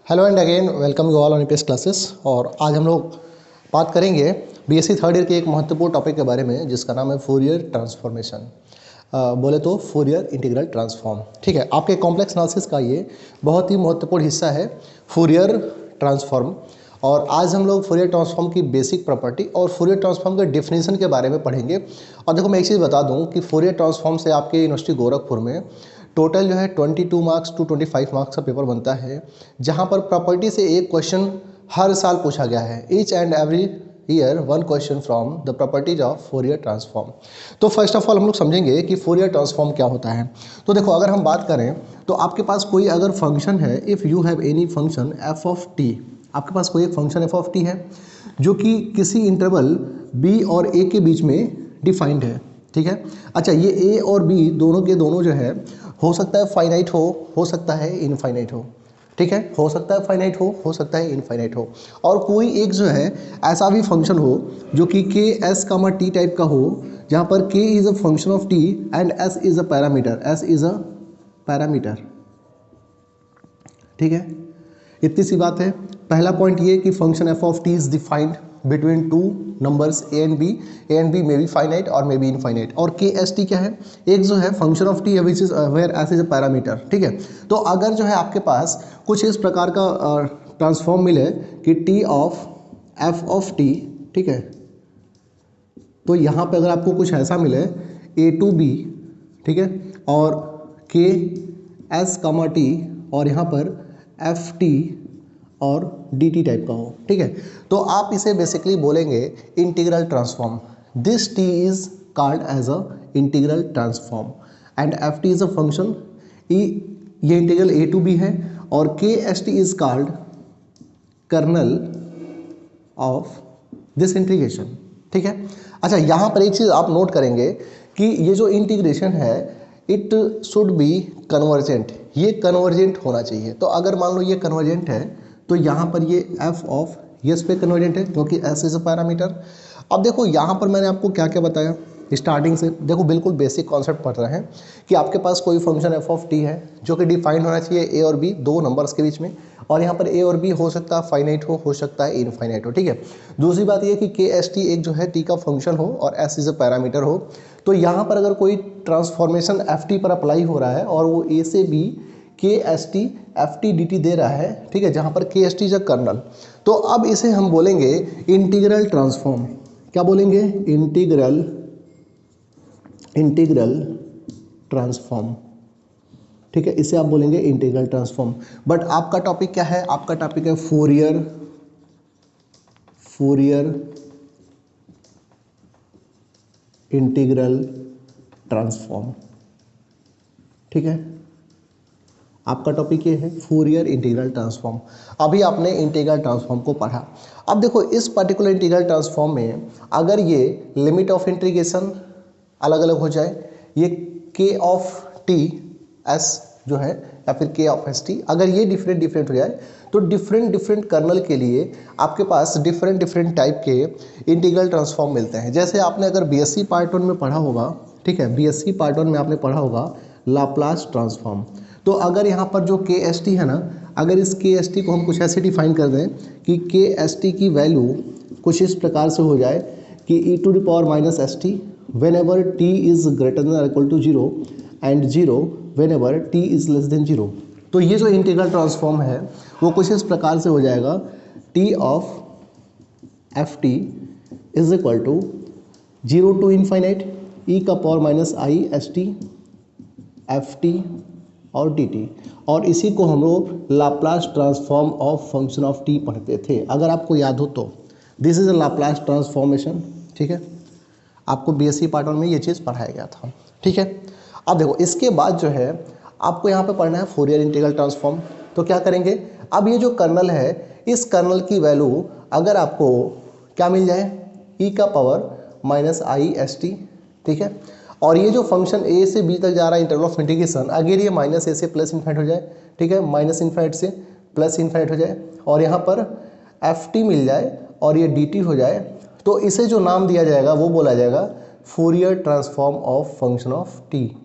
Hello and again welcome you all on EPS classes. और आज हम लोग बात करेंगे बीएससी थर्ड ईयर के एक महत्वपूर्ण टॉपिक के बारे में जिसका नाम है फोरियर ट्रांसफॉर्मेशन। बोले तो फोरियर इंटीग्रल ट्रांसफॉर्म। ठीक है, आपके कॉम्प्लेक्स एनालिसिस का ये बहुत ही महत्वपूर्ण हिस्सा है फोरियर ट्रांसफॉर्म। और आज हम लोग फोरियर ट्रांसफॉर्म की बेसिक प्रॉपर्टी और फोरियर ट्रांसफॉर्म के डेफिनेशन के बारे में पढ़ेंगे। और देखो मैं एक चीज़ बता दूं कि फोरियर ट्रांसफॉर्म से आपके यूनिवर्सिटी गोरखपुर में टोटल जो है 22 मार्क्स टू 25 मार्क्स का पेपर बनता है, जहां पर प्रॉपर्टी से एक क्वेश्चन हर साल पूछा गया है। Each and every year one question from the properties of Fourier transform. तो फर्स्ट ऑफ ऑल हम लोग समझेंगे कि फोरियर ट्रांसफॉर्म क्या होता है। तो देखो, अगर हम बात करें तो आपके पास कोई अगर फंक्शन है, if you have any function F of T, आपके पास कोई एक फंक्शन एफ ऑफ टी है जो कि किसी इंटरवल बी और ए के बीच में डिफाइंड है। ठीक है, अच्छा, ये ए और बी दोनों के दोनों जो है हो सकता है फाइनाइट हो सकता है इनफाइनाइट हो। ठीक है, हो सकता है फाइनाइट हो सकता है इनफाइनाइट हो। और कोई एक जो है ऐसा भी फंक्शन हो जो कि के एस कामा टी टाइप का हो, जहाँ पर के is a function of T and S is a parameter, S is a parameter. ठीक है, इतनी सी बात है। पहला पॉइंट ये कि function F of T is defined between two numbers A and B may be finite और मे बी इनफाइनाइट। और के एस टी क्या है, एक जो है फंक्शन ऑफ टी है which is where S is a parameter. ठीक है, तो अगर जो है आपके पास कुछ इस प्रकार का ट्रांसफॉर्म मिले कि T of F of T, ठीक है, तो यहाँ पे अगर आपको कुछ ऐसा मिले ए टू बी, ठीक है, और के एस कामा टी और यहाँ पर एफ टी और डी टी टाइप का हो, ठीक है, तो आप इसे बेसिकली बोलेंगे integral transform. This T is called as a integral transform and F T is a function. ये इंटीग्रल ए टू बी है और K S T is called kernel of this integration. ठीक है, अच्छा, यहाँ पर एक चीज़ आप नोट करेंगे कि ये जो इंटीग्रेशन है इट शुड बी कन्वर्जेंट, ये कन्वर्जेंट होना चाहिए। तो अगर मान लो ये कन्वर्जेंट है तो यहाँ पर ये एफ ऑफ यस पे कन्वर्जेंट है क्योंकि एस इज अ पैरामीटर। अब देखो यहाँ पर मैंने आपको क्या क्या बताया स्टार्टिंग से, देखो बिल्कुल बेसिक कॉन्सेप्ट पढ़ रहे हैं कि आपके पास कोई फंक्शन एफ ऑफ टी है जो कि डिफाइंड होना चाहिए ए और बी दो नंबर्स के बीच में, और यहाँ पर ए और बी हो सकता है फाइनाइट हो सकता है इनफाइनाइट हो। ठीक है, दूसरी बात ये कि के एस टी एक जो है टी का फंक्शन हो और एस इज अ पैरामीटर हो। तो यहाँ पर अगर कोई ट्रांसफॉर्मेशन एफ टी पर अप्लाई हो रहा है और वो ए से B K S T F T D T दे रहा है, ठीक है, जहाँ पर K S T is a kernel, तो अब इसे हम बोलेंगे इंटीग्रल ट्रांसफॉर्म। क्या बोलेंगे? Integral transform. ठीक है, इसे आप बोलेंगे इंटीग्रल ट्रांसफॉर्म। बट आपका टॉपिक क्या है? आपका टॉपिक है फोरियर इंटीग्रल ट्रांसफॉर्म। ठीक है, आपका टॉपिक ये है फोरियर इंटीग्रल ट्रांसफॉर्म। अभी आपने इंटीग्रल ट्रांसफॉर्म को पढ़ा। अब देखो इस पर्टिकुलर इंटीग्रल ट्रांसफॉर्म में अगर ये लिमिट ऑफ इंटीग्रेशन अलग अलग हो जाए, ये के ऑफ टी एस जो है या फिर के ऑफ एस टी, अगर ये डिफरेंट हो जाए तो डिफरेंट कर्नल के लिए आपके पास डिफरेंट टाइप के इंटीग्रल ट्रांसफॉर्म मिलते हैं। जैसे आपने अगर बीएससी पार्ट 1 में पढ़ा होगा, ठीक है, बीएससी पार्ट 1 में आपने पढ़ा होगा लाप्लास ट्रांसफॉर्म। तो अगर यहाँ पर जो के एस टी है ना, अगर इस के एस टी को हम कुछ ऐसे डिफाइन कर दें कि के एस टी की वैल्यू कुछ इस प्रकार से हो जाए कि E to the power minus S T whenever T is greater than equal to zero and zero whenever T is less than zero. तो ये जो इंटीग्रल ट्रांसफॉर्म है वो कुछ इस प्रकार से हो जाएगा T of F T is equal to zero to infinite E का power minus I S T F T और डी टी। और इसी को हम लोग Laplace transform of function of T पढ़ते थे, अगर आपको याद हो तो। This is a Laplace transformation. ठीक है, आपको बीएससी पार्ट 1 में ये चीज़ पढ़ाया गया था। ठीक है, अब देखो इसके बाद जो है आपको यहाँ पे पढ़ना है फोरियर इंटीग्रल ट्रांसफॉर्म। तो क्या करेंगे, अब ये जो कर्नल है इस कर्नल की वैल्यू अगर आपको क्या मिल जाए, ई का power minus I S T, ठीक है, और ये जो फंक्शन ए से बी तक जा रहा है इंटरवल ऑफ इंटीग्रेशन, अगर ये माइनस ए से प्लस इन्फाइनाइट हो जाए, ठीक है, माइनस इन्फाइनाइट से प्लस इन्फाइनाइट हो जाए और यहाँ पर एफ टी मिल जाए और ये डी टी हो जाए, तो इसे जो नाम दिया जाएगा वो बोला जाएगा Fourier transform of function of T.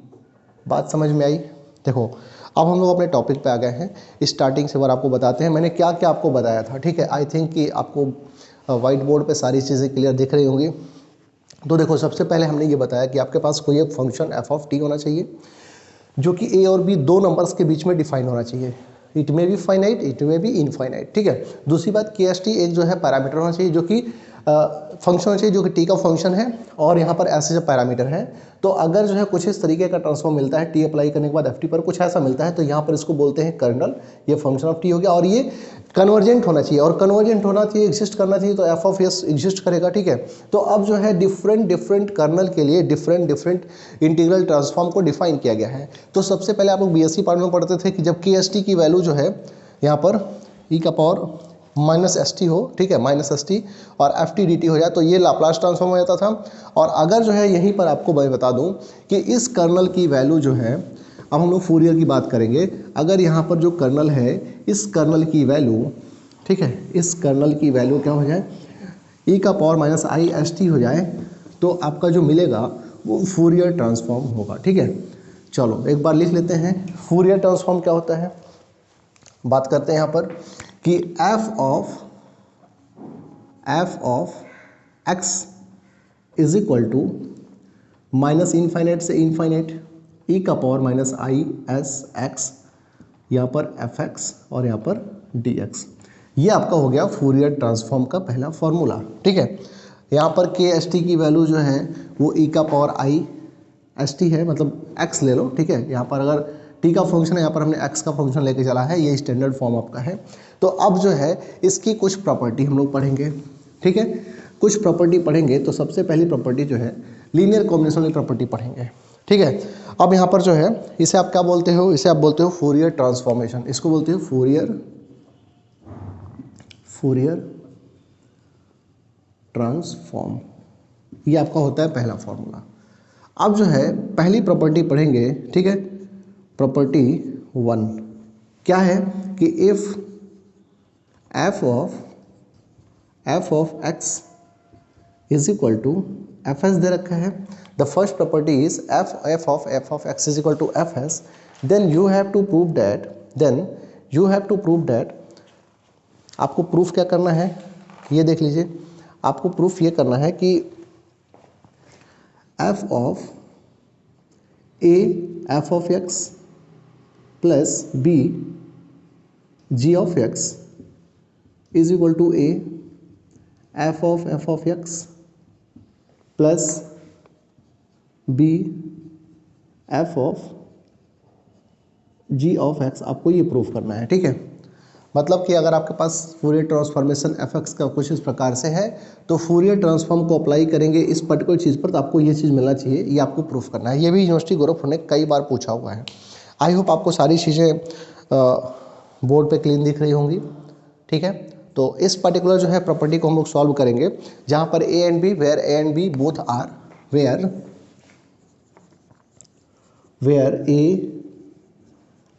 बात समझ में आई? देखो अब हम लोग अपने टॉपिक पे आ गए हैं। स्टार्टिंग से बार आपको बताते हैं मैंने क्या क्या आपको बताया था, ठीक है। आई थिंक कि आपको वाइट बोर्ड पे सारी चीज़ें क्लियर दिख रही होंगी। तो देखो, सबसे पहले हमने ये बताया कि आपके पास कोई एक फंक्शन एफ ऑफ टी होना चाहिए जो कि ए और बी दो नंबर्स के बीच में डिफाइन होना चाहिए। इट में बी फाइनाइट, इट में बी इनफाइनाइट, ठीक है। दूसरी बात, के एस टी एक जो है पैरामीटर होना चाहिए जो कि फंक्शन होना चाहिए जो कि टी का फंक्शन है और यहाँ पर ऐसे जो पैरामीटर है। तो अगर जो है कुछ इस तरीके का ट्रांसफॉर्म मिलता है टी अप्लाई करने के बाद एफ टी पर कुछ ऐसा मिलता है तो यहाँ पर इसको बोलते हैं कर्नल, ये फंक्शन ऑफ टी हो गया। और ये कन्वर्जेंट होना चाहिए, और कन्वर्जेंट होना चाहिए, एग्जिस्ट करना चाहिए, तो एफ ऑफ एस एग्जिस्ट करेगा, ठीक है। तो अब जो है डिफरेंट कर्नल के लिए डिफरेंट इंटीग्रल ट्रांसफॉर्म को डिफाइन किया गया है। तो सबसे पहले आप लोग बीएससी पार्ट में पढ़ते थे कि जब के एस टी की वैल्यू जो है यहाँ पर ई का पावर माइनस एस टी हो, ठीक है, माइनस एस टी, और एफ टी डी टी हो जाए तो ये लाप्लास ट्रांसफॉर्म हो जाता था। और अगर जो है यहीं पर आपको मैं बता दूं कि इस कर्नल की वैल्यू जो है, अब हम लोग फूरियर की बात करेंगे, अगर यहाँ पर जो कर्नल है इस कर्नल की वैल्यू, ठीक है, इस कर्नल की वैल्यू क्या हो जाए, ई का power minus I S T हो जाए तो आपका जो मिलेगा वो फूरियर ट्रांसफॉर्म होगा, ठीक है। चलो एक बार लिख लेते हैं फूरियर ट्रांसफॉर्म क्या होता है। बात करते हैं यहाँ पर कि F of X is equal to minus infinite से इनफाइनाइट ई का power minus I S X, यहाँ पर एफ एक्स और यहाँ पर डी एक्स। ये आपका हो गया फूरियर ट्रांसफॉर्म का पहला फॉर्मूला, ठीक है। यहाँ पर के एस टी की वैल्यू जो है वो ई का पावर आई एस टी है, मतलब एक्स ले लो, ठीक है। यहाँ पर अगर टी का फंक्शन है, यहाँ पर हमने एक्स का फंक्शन लेके चला है, ये स्टैंडर्ड फॉर्म आपका है। तो अब जो है इसकी कुछ प्रॉपर्टी हम लोग पढ़ेंगे, ठीक है। कुछ प्रॉपर्टी पढ़ेंगे तो सबसे पहली प्रॉपर्टी जो है लीनियर कॉम्बिनेशन की प्रॉपर्टी पढ़ेंगे, ठीक है। अब यहाँ पर जो है इसे आप क्या बोलते हो, इसे आप बोलते हो फूरियर ट्रांसफॉर्मेशन, इसको बोलते हो फूरियर ट्रांसफॉर्म। ये आपका होता है पहला फॉर्मूला। अब जो है पहली प्रॉपर्टी पढ़ेंगे, ठीक है। प्रॉपर्टी 1 क्या है कि if F of X is equal to F S दे रखा है। The first property is F of X is equal to F S, then you have to prove that आपको प्रूफ क्या करना है, ये देख लीजिए। आपको प्रूफ ये करना है कि F of X plus B G of X is equal to A F of X plus B F of G of X, आपको ये प्रूफ करना है, ठीक है। मतलब कि अगर आपके पास फूरियर ट्रांसफॉर्मेशन एफ एक्स का कुछ इस प्रकार से है तो फूरियर ट्रांसफॉर्म को अप्लाई करेंगे इस पर्टिकुलर चीज़ पर तो आपको ये चीज़ मिलना चाहिए, ये आपको प्रूफ करना है। ये भी यूनिवर्सिटी गोरखपुर ने कई बार पूछा हुआ है। आई होप आपको सारी चीज़ें बोर्ड पे क्लीन दिख रही होंगी, ठीक है। तो इस पर्टिकुलर जो है प्रॉपर्टी को हम लोग सॉल्व करेंगे जहाँ पर A and B, where A and B both are, where A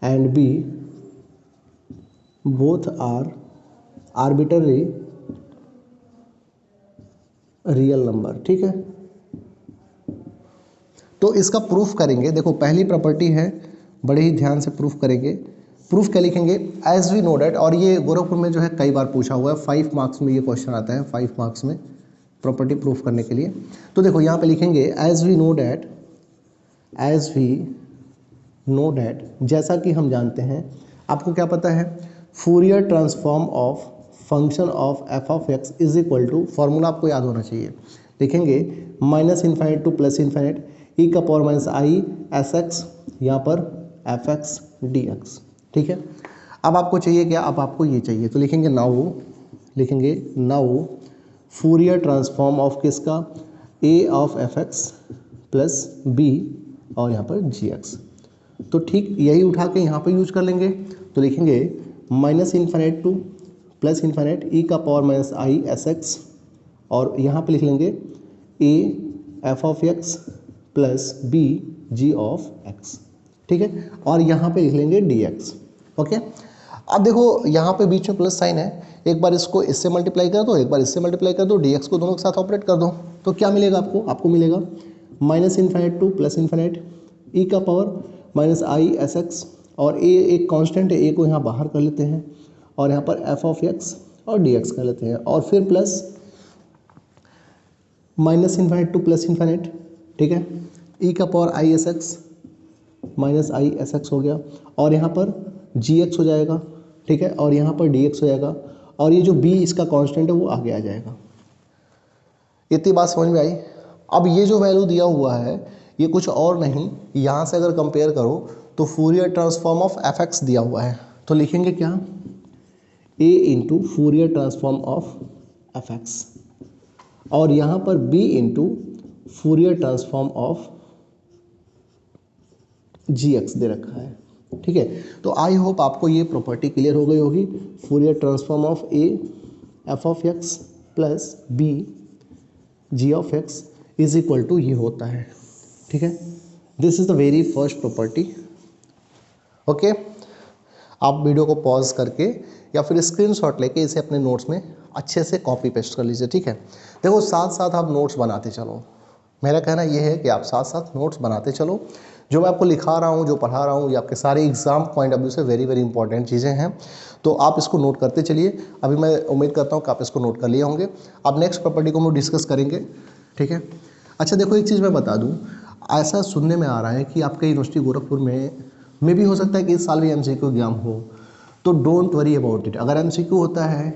and B both are arbitrary real number, ठीक है। तो इसका प्रूफ करेंगे। देखो पहली प्रॉपर्टी है, बड़े ही ध्यान से प्रूफ करेंगे। प्रूफ क्या लिखेंगे, एज वी नो डैट, और ये गोरखपुर में जो है कई बार पूछा हुआ है, 5 मार्क्स में ये क्वेश्चन आता है, 5 मार्क्स में प्रॉपर्टी प्रूफ करने के लिए। तो देखो यहाँ पे लिखेंगे एज वी नो डैट, जैसा कि हम जानते हैं। आपको क्या पता है, Fourier transform of function of F of X is equal to, formula आपको याद होना चाहिए, लिखेंगे minus infinite to plus infinite ई का power minus I S X, यहाँ पर एफ एक्स डी एक्स, ठीक है। अब आपको चाहिए क्या, अब आपको ये चाहिए तो लिखेंगे नाउ फूरियर ट्रांसफॉर्म ऑफ किसका, A of F X plus B और यहाँ पर जी एक्स। तो ठीक यही उठा के यहाँ पे यूज कर लेंगे तो लिखेंगे minus infinite to plus infinite ई का power minus I S x, और यहाँ पे लिख लेंगे A F of X plus B G of X, ठीक है। और यहाँ पे लिख लेंगे डी एक्स, ओके। अब देखो यहाँ पे बीच में प्लस साइन है, एक बार इसको इससे मल्टीप्लाई कर दो, एक बार इससे मल्टीप्लाई कर दो, डी एक्स को दोनों के साथ ऑपरेट कर दो तो क्या मिलेगा आपको मिलेगा minus infinite to plus infinite ई का power minus I S x और ए एक कांस्टेंट है, ए को यहाँ बाहर कर लेते हैं और यहाँ पर एफ ऑफ एक्स और डी एक्स कर लेते हैं और फिर plus minus infinite to plus infinite, ठीक है, ई का power i S x minus I S x हो गया और यहाँ पर जी एक्स हो जाएगा, ठीक है, और यहाँ पर डी एक्स हो जाएगा और ये जो बी इसका कांस्टेंट है वो आगे आ जाएगा। इतनी बात समझ में आई। अब ये जो वैल्यू दिया हुआ है ये कुछ और नहीं, यहाँ से अगर कंपेयर करो तो Fourier transform of F X दिया हुआ है, तो लिखेंगे क्या, A into Fourier transform of F X और यहाँ पर B into Fourier transform of G X दे रखा है, ठीक है। तो आई होप आपको ये प्रॉपर्टी क्लियर हो गई होगी। Fourier transform of A F of X plus B G of X is equal to ये होता है, ठीक है। This is the very first property. Okay, आप वीडियो को पॉज करके या फिर स्क्रीनशॉट लेके इसे अपने नोट्स में अच्छे से कॉपी पेस्ट कर लीजिए, ठीक है। देखो साथ साथ आप नोट्स बनाते चलो, मेरा कहना ये है कि आप साथ साथ नोट्स बनाते चलो। जो मैं आपको लिखा रहा हूँ, जो पढ़ा रहा हूँ, ये आपके सारे एग्जाम पॉइंट ऑफ व्यू से वेरी वेरी इंपॉर्टेंट चीज़ें हैं, तो आप इसको नोट करते चलिए। अभी मैं उम्मीद करता हूँ कि आप इसको नोट कर लिए होंगे। अब नेक्स्ट प्रॉपर्टी को हम डिस्कस करेंगे, ठीक है। अच्छा देखो एक चीज़ मैं बता दूँ, ऐसा सुनने में आ रहा है कि आपके यूनिवर्सिटी गोरखपुर में भी हो सकता है कि इस साल भी MCQ एग्जाम हो, तो डोंट वरी अबाउट इट। अगर MCQ होता है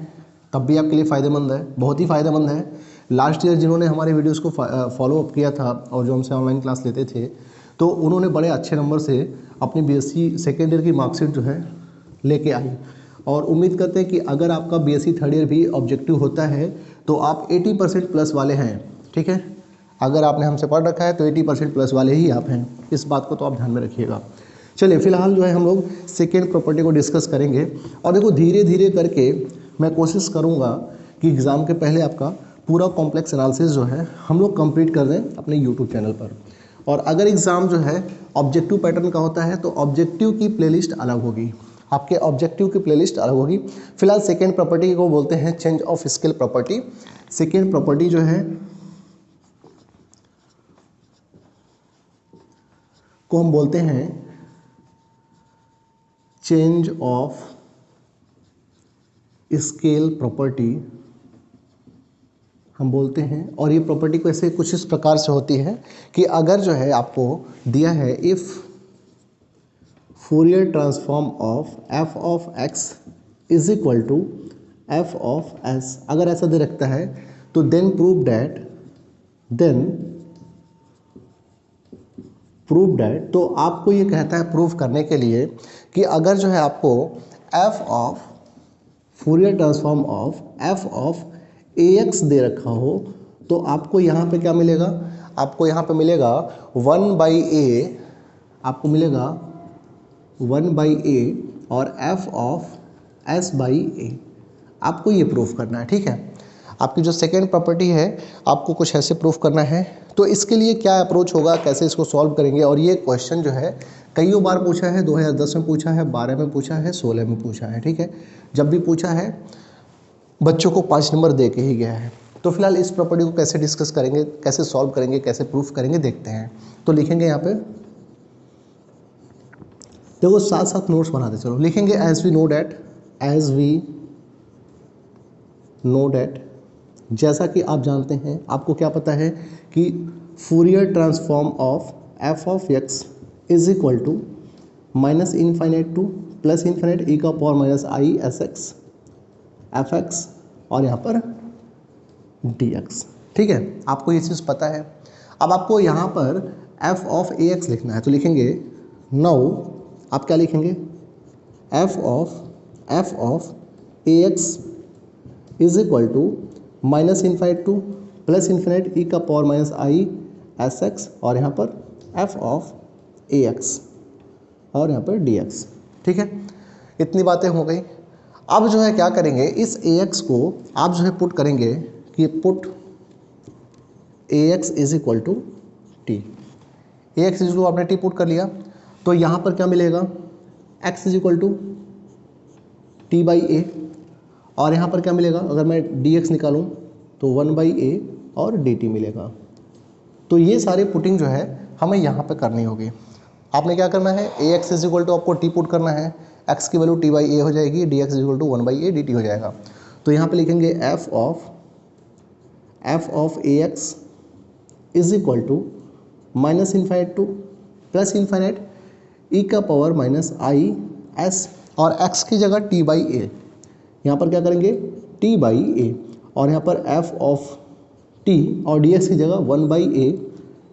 तब भी आपके लिए फ़ायदेमंद है, बहुत ही फ़ायदेमंद है। लास्ट ईयर जिन्होंने हमारे वीडियोस को फॉलो अप किया था और जो हमसे ऑनलाइन क्लास लेते थे, तो उन्होंने बड़े अच्छे नंबर से अपनी BSc सेकेंड ईयर की मार्कशीट जो है लेके आई और उम्मीद करते हैं कि अगर आपका BSc थर्ड ईयर भी ऑब्जेक्टिव होता है तो आप 80% प्लस वाले हैं, ठीक है। अगर आपने हमसे पढ़ रखा है तो 80% प्लस वाले ही आप हैं, इस बात को तो आप ध्यान में रखिएगा। चलिए फिलहाल जो है हम लोग सेकेंड प्रॉपर्टी को डिस्कस करेंगे और देखो धीरे धीरे करके मैं कोशिश करूँगा कि एग्ज़ाम के पहले आपका पूरा कॉम्प्लेक्स एनालिसिस जो है हम लोग कंप्लीट कर दें अपने यूट्यूब चैनल पर। और अगर एग्ज़ाम जो है ऑब्जेक्टिव पैटर्न का होता है तो ऑब्जेक्टिव की प्लेलिस्ट अलग होगी, आपके ऑब्जेक्टिव की प्लेलिस्ट अलग होगी। फिलहाल सेकेंड प्रॉपर्टी को बोलते हैं change of scale property. Second property जो है को हम बोलते हैं चेंज ऑफ स्केल प्रॉपर्टी हम बोलते हैं। और ये प्रॉपर्टी को ऐसे कुछ इस प्रकार से होती है कि अगर जो है आपको दिया है if Fourier transform of F of X is equal to F of S, अगर ऐसा दे रखता है तो देन प्रूव दैट, तो आपको ये कहता है प्रूव करने के लिए कि अगर जो है आपको F of Fourier transform of F of AX दे रखा हो तो आपको यहाँ पे क्या मिलेगा, आपको यहाँ पे मिलेगा 1/a, आपको मिलेगा 1/a और f ऑफ s/a, आपको ये प्रूफ करना है, ठीक है। आपकी जो सेकेंड प्रॉपर्टी है आपको कुछ ऐसे प्रूफ करना है। तो इसके लिए क्या अप्रोच होगा, कैसे इसको सॉल्व करेंगे, और ये क्वेश्चन जो है कईयों बार पूछा है, 2010 में पूछा है, 12 में पूछा है, 16 में पूछा है, ठीक है। जब भी पूछा है बच्चों को 5 नंबर दे के ही गया है। तो फिलहाल इस प्रॉपर्टी को कैसे डिस्कस करेंगे, कैसे सॉल्व करेंगे, कैसे प्रूफ करेंगे देखते हैं। तो लिखेंगे यहाँ पे, देखो साथ साथ नोट्स बनाते चलो। लिखेंगे एज वी नो डैट, जैसा कि आप जानते हैं, आपको क्या पता है कि Fourier transform of F of X is equal to minus infinite to plus infinite E का power minus I S X F X और यहाँ पर डी एक्स, ठीक है। आपको ये चीज़ पता है। अब आपको यहाँ पर एफ ऑफ ए एक्स लिखना है, तो लिखेंगे नाउ, आप क्या लिखेंगे, F of A X is equal to minus infinite to plus infinite E का power minus I S x और यहाँ पर एफ ऑफ ए एक्स और यहाँ पर डी एक्स, ठीक है। इतनी बातें हो गई। अब जो है क्या करेंगे, इस ax को आप जो है पुट करेंगे कि put ax is equal to T, ax is आपने टी पुट कर लिया तो यहाँ पर क्या मिलेगा, x is equal to T by A और यहाँ पर क्या मिलेगा, अगर मैं dx निकालूँ तो 1/a और dt मिलेगा। तो ये सारे पुटिंग जो है हमें यहाँ पे करनी होगी। आपने क्या करना है, ए एक्स इज इक्वल टू आपको टी पुट करना है, एक्स की वैल्यू टी बाई ए हो जाएगी, D X is equal to 1/a dt हो जाएगा। तो यहाँ पे लिखेंगे F of A X is equal to minus infinite to plus infinite ई का पावर माइनस आई एस, और x की जगह टी बाई ए, यहाँ पर क्या करेंगे टी बाई ए, और यहाँ पर एफ ऑफ टी और डी एक्स की जगह 1/a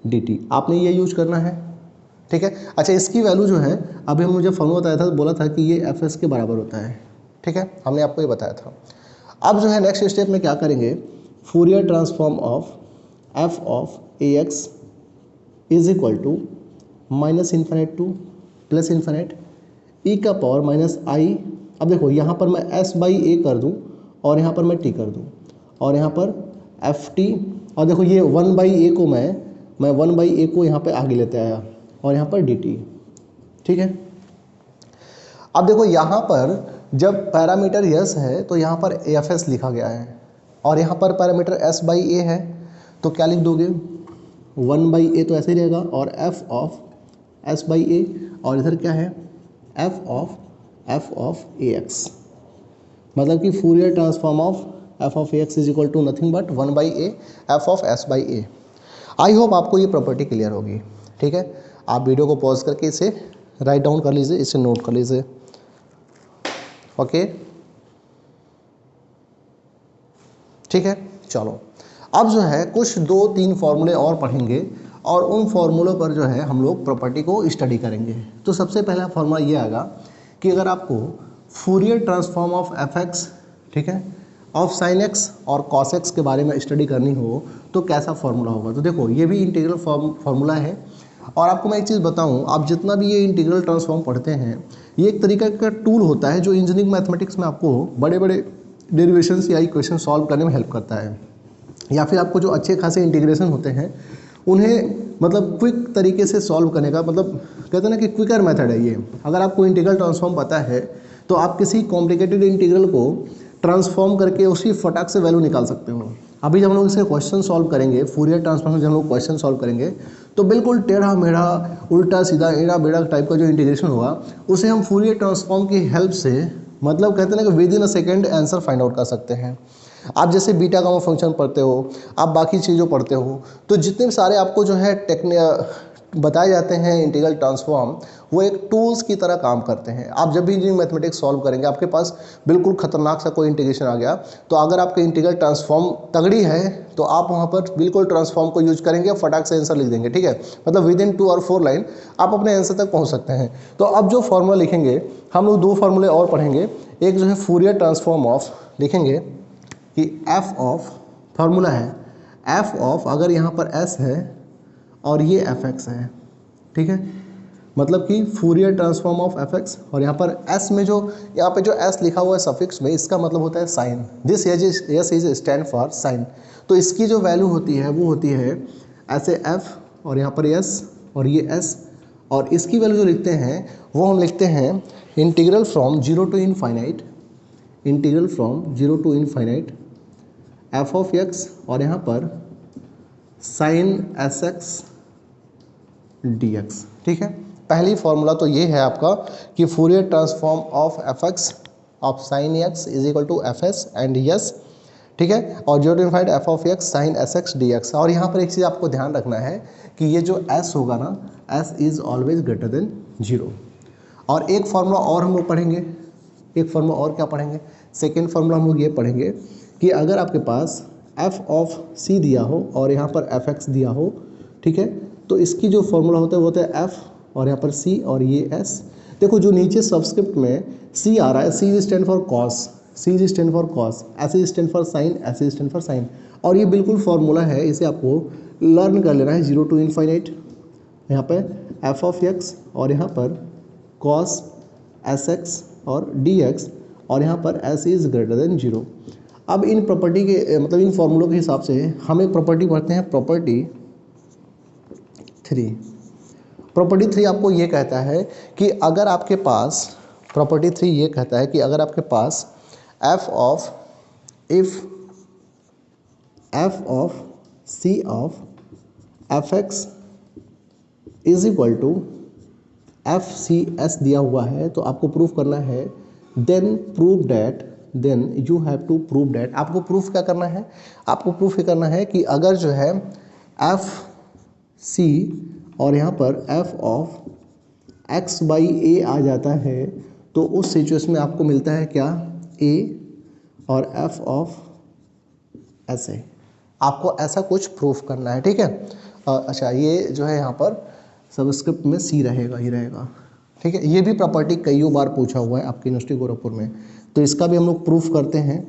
dt, आपने ये यूज करना है। ठीक है, अच्छा इसकी वैल्यू जो है अभी मुझे फॉर्मूला बताया था, बोला था कि ये एफ एस के बराबर होता है। ठीक है, हमने आपको ये बताया था। अब जो है नेक्स्ट स्टेप में क्या करेंगे, Fourier transform of F of A X is equal to minus infinite to plus infinite ई का पावर माइनस आई। अब देखो यहाँ पर मैं एस बाई ए कर दूँ और यहाँ पर मैं टी कर दूँ, और यहाँ पर एफ टी, और देखो ये 1/a को मैं 1/a को यहाँ पे आगे लेते आया, और यहाँ पर डी टी। ठीक है, अब देखो यहाँ पर जब पैरामीटर यस है तो यहाँ पर एफ एस लिखा गया है, और यहाँ पर पैरामीटर एस बाई ए है, तो क्या लिख दोगे 1/a तो ऐसे ही रहेगा, और F of S by A, और इधर क्या है एफ ऑफ ए एक्स, मतलब कि Fourier transform of F of A X is equal to nothing but 1/a F of S by A. I hope आपको ये प्रॉपर्टी क्लियर होगी। ठीक है, आप वीडियो को पॉज करके इसे राइट डाउन कर लीजिए, इसे नोट कर लीजिए। ओके, ठीक है, चलो अब जो है कुछ 2-3 फॉर्मूले और पढ़ेंगे, और उन फॉर्मूलों पर जो है हम लोग प्रॉपर्टी को स्टडी करेंगे। तो सबसे पहला फॉर्मूला ये आएगा कि अगर आपको Fourier transform of F x, ठीक है, ऑफ साइन एक्स और कॉस एक्स के बारे में स्टडी करनी हो तो कैसा फॉर्मूला होगा। तो देखो ये भी इंटीग्रल फॉर्मूला है, और आपको मैं एक चीज़ बताऊं, आप जितना भी ये इंटीग्रल ट्रांसफॉर्म पढ़ते हैं, ये एक तरीका का टूल होता है जो इंजीनियरिंग मैथमेटिक्स में आपको बड़े बड़े डेरिवेशंस या इक्वेशन सॉल्व करने में हेल्प करता है, या फिर आपको जो अच्छे खासे इंटीग्रेशन होते हैं उन्हें मतलब क्विक तरीके से सॉल्व करने का, मतलब कहते हैं ना कि क्विकर मेथड है ये। अगर आपको इंटीग्रल ट्रांसफॉर्म पता है तो आप किसी कॉम्प्लिकेटेड इंटीग्रल को ट्रांसफॉर्म करके उसकी फटाक से वैल्यू निकाल सकते हो। अभी जब हम लोग इसके क्वेश्चन सॉल्व करेंगे, फूरियर ट्रांसफॉर्म जब हम लोग क्वेश्चन सॉल्व करेंगे तो बिल्कुल टेढ़ा मेढ़ा उल्टा सीधा एड़ा बेड़ा टाइप का जो इंटीग्रेशन होगा उसे हम फूरियर ट्रांसफॉर्म की हेल्प से, मतलब कहते हैं ना कि with in a second answer find out कर सकते हैं। आप जैसे बीटा गामा फंक्शन पढ़ते हो, आप बाकी चीज़ों पढ़ते हो, तो जितने सारे आपको जो है बताए जाते हैं इंटीग्रल ट्रांसफॉर्म, वो एक टूल्स की तरह काम करते हैं। आप जब भी इंजीनियरिंग मैथमेटिक्स सॉल्व करेंगे, आपके पास बिल्कुल खतरनाक सा कोई इंटीग्रेशन आ गया, तो अगर आपके इंटीग्रल ट्रांसफॉर्म तगड़ी है तो आप वहाँ पर बिल्कुल ट्रांसफॉर्म को यूज करेंगे, फटाक से आंसर लिख देंगे। ठीक है, मतलब विद इन 2 और 4 लाइन आप अपने आंसर तक पहुँच सकते हैं। तो अब जो फॉर्मूला लिखेंगे, हम लोग 2 फार्मूले और पढ़ेंगे। एक जो है फूरियर ट्रांसफॉर्म ऑफ, लिखेंगे कि एफ ऑफ, फार्मूला है एफ ऑफ, अगर यहाँ पर एस है और ये एफ एक्स है, ठीक है, मतलब कि Fourier transform of F X, और यहाँ पर एस में जो यहाँ पे जो एस लिखा हुआ है सफिक्स में, इसका मतलब होता है sine. This S is stand for sine. तो इसकी जो वैल्यू होती है वो होती है ऐसे एफ, और यहाँ पर एस और ये एस, और इसकी वैल्यू जो लिखते हैं वो हम लिखते हैं integral from 0 to infinite, integral from 0 to infinite F of X, और यहाँ पर sine S X D X. ठीक है, पहली फॉर्मूला तो ये है आपका कि Fourier transform of F X of sine X is equal to F S and S. ठीक है, और 0 to infinite F of X sine S X D x. और यहाँ पर एक चीज़ आपको ध्यान रखना है कि ये जो एस होगा ना, S is always greater than 0। और एक फार्मूला और हम लोग पढ़ेंगे, एक फार्मूला और क्या पढ़ेंगे, सेकेंड फार्मूला हम लोग ये पढ़ेंगे कि अगर आपके पास एफ ऑफ सी दिया हो और यहाँ पर एफ एक्स दिया हो, ठीक है, तो इसकी जो फॉर्मूला होता है वो होता है एफ और यहाँ पर सी और ये एस। देखो जो नीचे सबस्क्रिप्ट में सी आ रहा है, C is stand for cos, C is stand for cos, S is stand for sine, S is stand for sine. और ये बिल्कुल फॉर्मूला है, इसे आपको लर्न कर लेना है। 0 टू इनफाइनाइट यहाँ पर एफ ऑफ एक्स और यहाँ पर कॉस एस एक्स और डी एक्स, और यहाँ पर एस इज ग्रेटर देन 0। अब इन प्रॉपर्टी के मतलब इन फॉर्मूलों के हिसाब से हम एक प्रॉपर्टी पढ़ते हैं, प्रॉपर्टी 3। प्रॉपर्टी 3 आपको ये कहता है कि अगर आपके पास, प्रॉपर्टी 3 ये कहता है कि अगर आपके पास F of C of F X is equal to FCS दिया हुआ है तो आपको प्रूफ करना है, then you have to prove that, आपको प्रूफ क्या करना है, आपको प्रूफ ये करना है कि अगर जो है FC और यहाँ पर f ऑफ x/a आ जाता है तो उस सिचुएशन में आपको मिलता है क्या, a और f ऑफ ऐसे, आपको ऐसा कुछ प्रूफ करना है, ठीक है। अच्छा, ये जो है यहाँ पर सबस्क्रिप्ट में C रहेगा ही रहेगा, ठीक है। ये भी प्रॉपर्टी कई बार पूछा हुआ है आपकी यूनिवर्सिटी गोरखपुर में, तो इसका भी हम लोग प्रूफ करते हैं,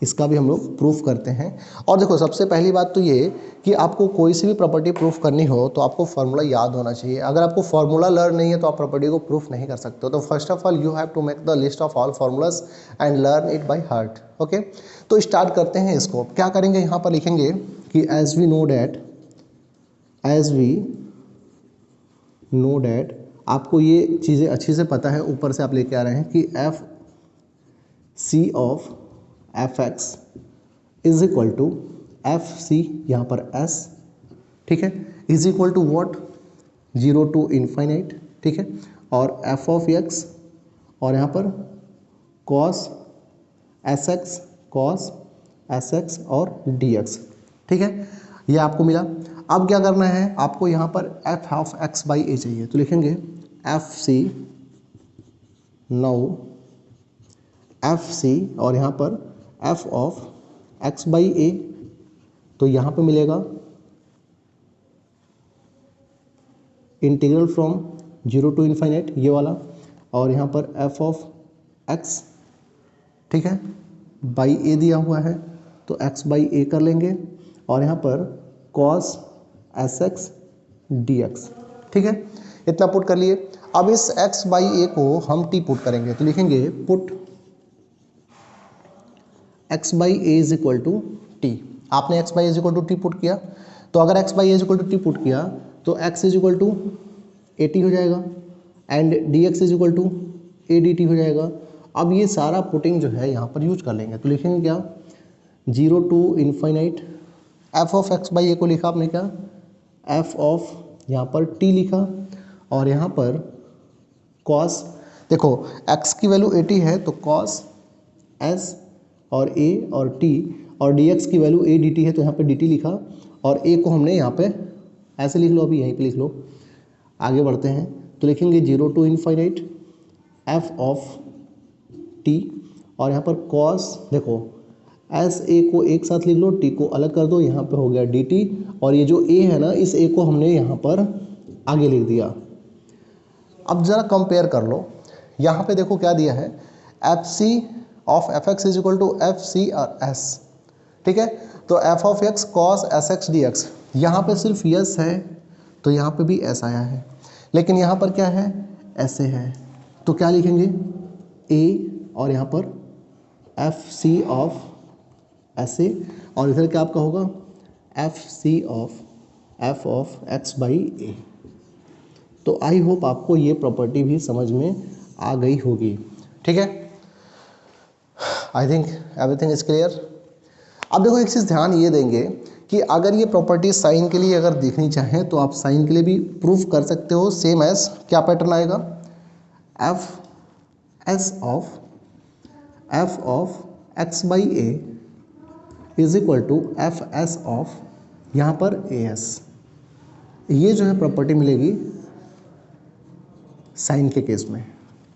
इसका भी हम लोग प्रूफ करते हैं। और देखो सबसे पहली बात तो ये कि आपको कोई सी भी प्रॉपर्टी प्रूफ करनी हो तो आपको फार्मूला याद होना चाहिए। अगर आपको फार्मूला लर्न नहीं है तो आप प्रॉपर्टी को प्रूफ नहीं कर सकते हो। तो first of all you have to make the list of all formulas and learn it by heart. Okay, तो स्टार्ट करते हैं इसको। क्या करेंगे, यहाँ पर लिखेंगे कि एज वी नो डैट, आपको ये चीज़ें अच्छी से पता है, ऊपर से आप लेके आ रहे हैं कि F C of F X is equal to F C, यहाँ पर एस, ठीक है, is equal to what, 0 to infinite, ठीक है, और एफ ऑफ एक्स और यहाँ पर कॉस एस एक्स और डी एक्स, ठीक है, ये आपको मिला। अब क्या करना है, आपको यहाँ पर F of X by A चाहिए, तो लिखेंगे F C, now F C और यहाँ पर F of X by A, तो यहाँ पे मिलेगा इंटीग्रल फ्रॉम 0 टू इन्फाइनाइट, ये वाला, और यहाँ पर एफ ऑफ एक्स, ठीक है, बाई ए दिया हुआ है तो एक्स बाई ए कर लेंगे, और यहाँ पर cos S X D X, ठीक है, इतना पुट कर लिए। अब इस एक्स बाई ए को हम टी पुट करेंगे, तो लिखेंगे put X by A is equal to T. आपने X by is equal to T put किया, तो अगर X by is equal to T put किया तो X is equal to A T हो जाएगा and D X is equal to A D T हो जाएगा। अब ये सारा पुटिंग जो है यहाँ पर यूज कर लेंगे, तो लिखेंगे क्या, 0 to infinite, F of X by A को लिखा आपने क्या, एफ ऑफ यहाँ पर टी लिखा, और यहाँ पर कॉस, देखो एक्स की वैल्यू 80 है तो कॉस एस और ए और टी, और डी एक्स की वैल्यू ए डी टी है तो यहाँ पे डी टी लिखा, और ए को हमने यहाँ पे ऐसे लिख लो, अभी यहीं पे लिख लो। आगे बढ़ते हैं तो लिखेंगे 0 to infinite F of T, और यहाँ पर कॉस, देखो एस ए को एक साथ लिख लो, टी को अलग कर दो, यहाँ पे हो गया डी टी, और ये जो ए है ना, इस ए को हमने यहाँ पर आगे लिख दिया। अब ज़रा कंपेयर कर लो, यहाँ पे देखो क्या दिया है, F C of F X is equal to F C और एस, ठीक है, तो F of X cos S X D X, यहाँ पर सिर्फ यस है तो यहाँ पे भी एस आया है, लेकिन यहाँ पर क्या है, ऐसे है, तो क्या लिखेंगे ए और यहाँ पर एफ सी ऑफ ऐसे, और इधर क्या आपका होगा F C of F of X by A. तो आई होप आपको ये प्रॉपर्टी भी समझ में आ गई होगी, ठीक है। I think everything is clear. अब देखो एक चीज़ ध्यान ये देंगे कि अगर ये प्रॉपर्टी साइन के लिए अगर देखनी चाहें तो आप साइन के लिए भी प्रूफ कर सकते हो, सेम एज क्या पैटर्न आएगा, F of X by A is equal to F S of यहाँ पर ए एस। ये जो है प्रॉपर्टी मिलेगी साइन के केस में,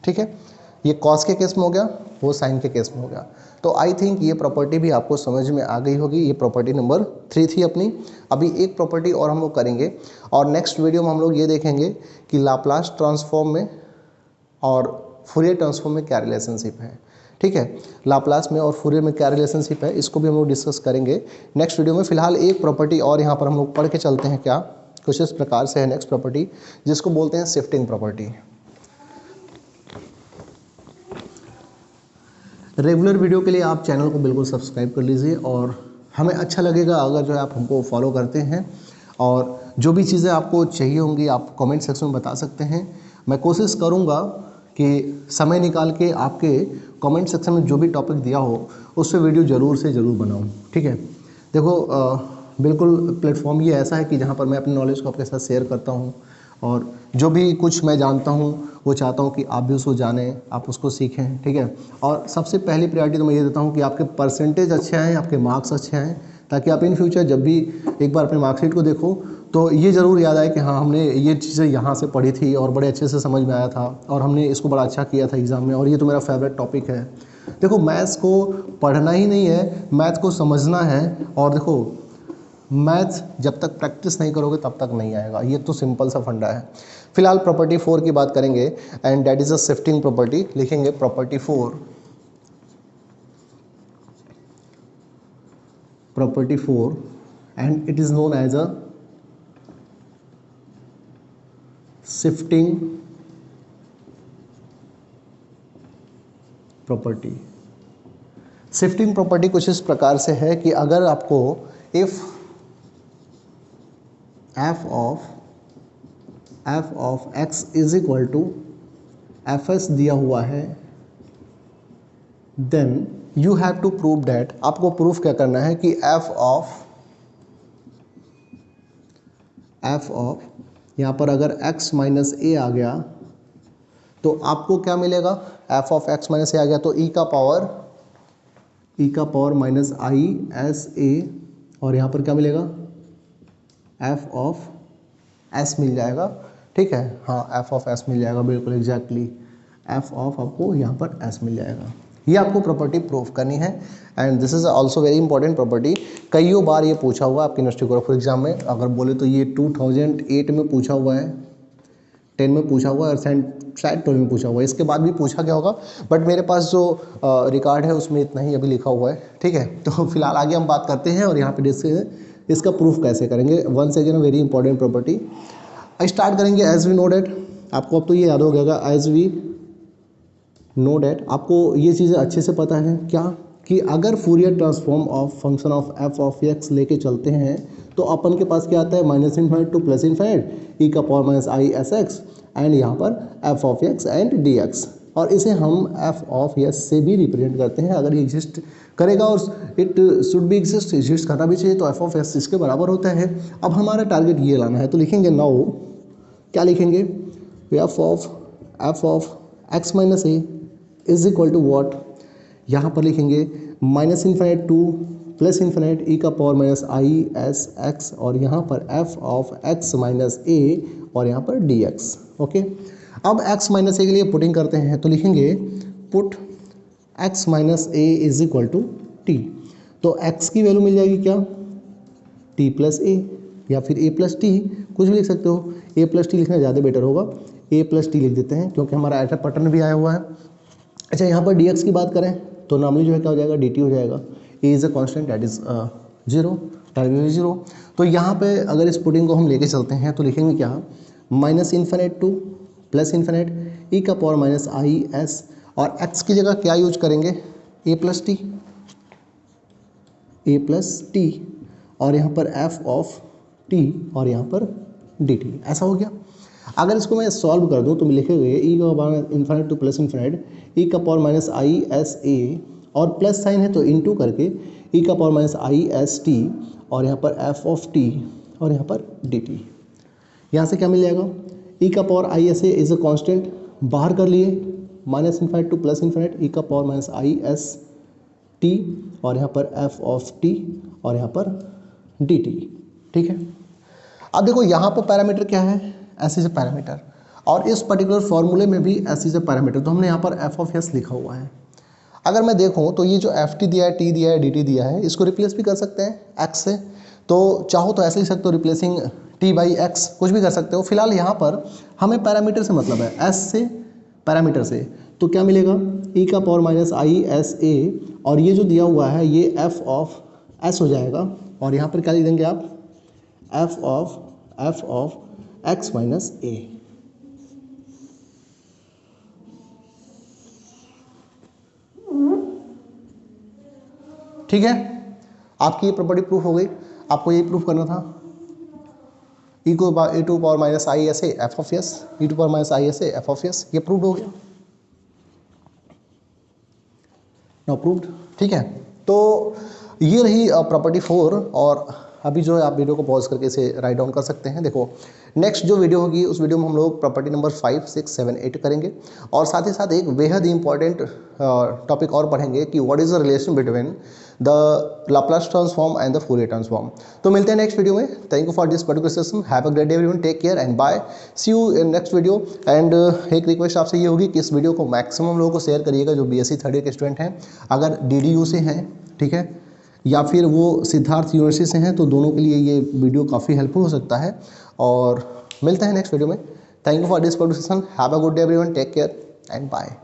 ठीक है, ये कॉस के केस में हो गया, वो साइन के केस में हो गया। तो आई थिंक ये प्रॉपर्टी भी आपको समझ में आ गई होगी। ये प्रॉपर्टी नंबर 3 थी अपनी। अभी एक प्रॉपर्टी और हम लोग करेंगे, और नेक्स्ट वीडियो में हम लोग ये देखेंगे कि लाप्लास ट्रांसफॉर्म में और फूरियर ट्रांसफॉर्म में क्या रिलेशनशिप है, ठीक है, लाप्लास में और फूरियर में क्या रिलेशनशिप है, इसको भी हम लोग डिस्कस करेंगे नेक्स्ट वीडियो में। फिलहाल एक प्रॉपर्टी और यहाँ पर हम लोग पढ़ के चलते हैं, क्या कुछ इस प्रकार से है नेक्स्ट प्रॉपर्टी, जिसको बोलते हैं शिफ्टिंग प्रॉपर्टी। रेगुलर वीडियो के लिए आप चैनल को बिल्कुल सब्सक्राइब कर लीजिए, और हमें अच्छा लगेगा अगर जो है आप हमको फॉलो करते हैं, और जो भी चीज़ें आपको चाहिए होंगी आप कमेंट सेक्शन में बता सकते हैं। मैं कोशिश करूँगा कि समय निकाल के आपके कमेंट सेक्शन में जो भी टॉपिक दिया हो उस पर वीडियो ज़रूर से ज़रूर बनाऊँ, ठीक है। देखो बिल्कुल प्लेटफॉर्म ये ऐसा है कि जहाँ पर मैं अपनी नॉलेज को आपके साथ शेयर करता हूँ, और जो भी कुछ मैं जानता हूँ वो चाहता हूँ कि आप भी उसको जानें, आप उसको सीखें, ठीक है। और सबसे पहली प्रायोरिटी तो मैं ये देता हूँ कि आपके परसेंटेज अच्छे आएँ, आपके मार्क्स अच्छे आएँ, ताकि आप इन फ्यूचर जब भी एक बार अपने मार्कशीट को देखो तो ये ज़रूर याद आए कि हाँ हमने ये चीज़ें यहाँ से पढ़ी थी और बड़े अच्छे से समझ में आया था और हमने इसको बड़ा अच्छा किया था एग्ज़ाम में और ये तो मेरा फेवरेट टॉपिक है। देखो मैथ्स को पढ़ना ही नहीं है, मैथ्स को समझना है। और देखो मैथ्स जब तक प्रैक्टिस नहीं करोगे तब तक नहीं आएगा, ये तो सिंपल सा फंडा है। फिलहाल प्रॉपर्टी 4 की बात करेंगे and that is a shifting property. लिखेंगे property 4, property 4 and it is known as a shifting property. Shifting property कुछ इस प्रकार से है कि अगर आपको if f of x is equal to F s दिया हुआ है, then you have to prove that, आपको प्रूफ क्या करना है कि f ऑफ यहाँ पर अगर x माइनस ए आ गया तो आपको क्या मिलेगा, f ऑफ x माइनस ए आ गया तो e का power minus I s a, और यहाँ पर क्या मिलेगा f ऑफ s मिल जाएगा, ठीक है। हाँ f ऑफ s मिल जाएगा, बिल्कुल एग्जैक्टली f ऑफ आपको यहाँ पर s मिल जाएगा। ये आपको प्रॉपर्टी प्रूफ करनी है and this is also very important property. कईयों बार ये पूछा हुआ आपकी यूनिवर्सिटी ग्रुप एग्जाम में, अगर बोले तो ये 2008 में पूछा हुआ है, 10 में पूछा हुआ है और शायद 12 में पूछा हुआ है, इसके बाद भी पूछा गया होगा, बट मेरे पास जो रिकॉर्ड है उसमें इतना ही अभी लिखा हुआ है, ठीक है। तो फिलहाल आगे हम बात करते हैं और यहाँ पे इसका प्रूफ कैसे करेंगे। Once again very important property start करेंगे। एज वी नो डेट, आपको अब तो ये याद हो गया, एज वी नो डेट, आपको ये चीज़ें अच्छे से पता है क्या कि अगर Fourier transform of function of F of x लेके चलते हैं तो अपन के पास क्या आता है, minus infinite to plus infinite ई का power minus I S x and यहाँ पर F of x and D x, और इसे हम एफ ऑफ एक्स से भी रिप्रेजेंट करते हैं। अगर ये एग्जिस्ट करेगा और इट शुड बी एग्जिस्ट करना भी चाहिए तो एफ ऑफ एक्स इसके बराबर होता है। अब हमारा टारगेट ये लाना है तो लिखेंगे नाउ, क्या लिखेंगे, F of x minus a is equal to what, यहाँ पर लिखेंगे minus infinite to plus infinite ई का power minus I S x, और यहाँ पर F of x minus a और यहाँ पर डी एक्स, ओके। अब एक्स माइनस ए के लिए पुटिंग करते हैं तो लिखेंगे put x minus a is equal to t, तो एक्स की वैल्यू मिल जाएगी क्या, टी प्लस ए या फिर ए प्लस टी, कुछ भी लिख सकते हो, ए प्लस टी लिखना ज़्यादा बेटर होगा, ए प्लस टी लिख देते हैं क्योंकि हमारा ऐसा पैटर्न भी आया हुआ है। अच्छा यहाँ पर डी एक्स की बात करें तो नॉर्मली जो है क्या हो जाएगा, डी टी हो जाएगा, A is a constant that is zero, time zero. तो यहाँ पे अगर इस पुटिंग को हम लेके चलते हैं तो लिखेंगे क्या, minus infinite to plus infinite e का पावर माइनस आई एस, और एक्स की जगह क्या यूज करेंगे, ए प्लस टी, और यहाँ पर एफ ऑफ टी और यहाँ पर डी टी, ऐसा हो गया। अगर इसको मैं सॉल्व कर दूँ तो लिखेंगे ई का power infinite to plus infinite e का power minus I s a, और प्लस साइन है तो इनटू करके ई का power minus I S t और यहाँ पर एफ ऑफ टी और यहाँ पर डी टी। यहाँ से क्या मिल जाएगा, ई का power i s a is a constant, बाहर कर लिए minus infinite to plus infinite e का power minus I S t और यहाँ पर एफ ऑफ टी और यहाँ पर डी टी, ठीक है। अब देखो यहाँ पर पैरामीटर क्या है, एस इज अ पैरामीटर, और इस पर्टिकुलर फॉर्मूले में भी एस इज अ पैरामीटर, तो हमने यहाँ पर एफ ऑफ एस लिखा हुआ है। अगर मैं देखूँ तो ये जो एफ टी दिया है, टी दिया है, डी टी दिया है, इसको रिप्लेस भी कर सकते हैं एक्स से, तो चाहो तो ऐसे लिख सकते हो रिप्लेसिंग टी बाई एक्स, कुछ भी कर सकते हो। फिलहाल यहाँ पर हमें पैरामीटर से मतलब है, एस से पैरामीटर से, तो क्या मिलेगा, ई का power minus I s a, और ये जो दिया हुआ है ये एफ ऑफ एस हो जाएगा, और यहाँ पर क्या लिख देंगे आप, एफ ऑफ एक्स माइनस ए। ठीक है, आपकी ये प्रॉपर्टी प्रूफ हो गई। आपको ये प्रूफ करना था, e to power minus I s a F of s, e to power minus I s a F of s, ये प्रूव हो गया, नाउ प्रूव्ड। ठीक है, तो ये रही प्रॉपर्टी 4, और अभी जो है आप वीडियो को पॉज करके इसे राइट डाउन कर सकते हैं। देखो नेक्स्ट जो वीडियो होगी उस वीडियो में हम लोग प्रॉपर्टी नंबर 5, 6, 7, 8 करेंगे और साथ ही साथ एक बेहद ही इंपॉर्टेंट टॉपिक और पढ़ेंगे कि what is the relation between the Laplace transform and the Fourier transform. तो मिलते हैं नेक्स्ट वीडियो में। Thank you for this particular session. Have a great day everyone, take care and bye, see you in next video. And एक request आपसे ये होगी कि इस वीडियो को मैक्सिमम लोगों को शेयर करिएगा जो BSc थर्ड ईयर के स्टूडेंट हैं, अगर DDU से हैं, ठीक है, या फिर वो सिद्धार्थ यूनिवर्सिटी से हैं, तो दोनों के लिए ये वीडियो काफ़ी हेल्पफुल हो सकता है। और मिलते हैं नेक्स्ट वीडियो में। Thank you for this particular session. Have a good day everyone, take care and bye.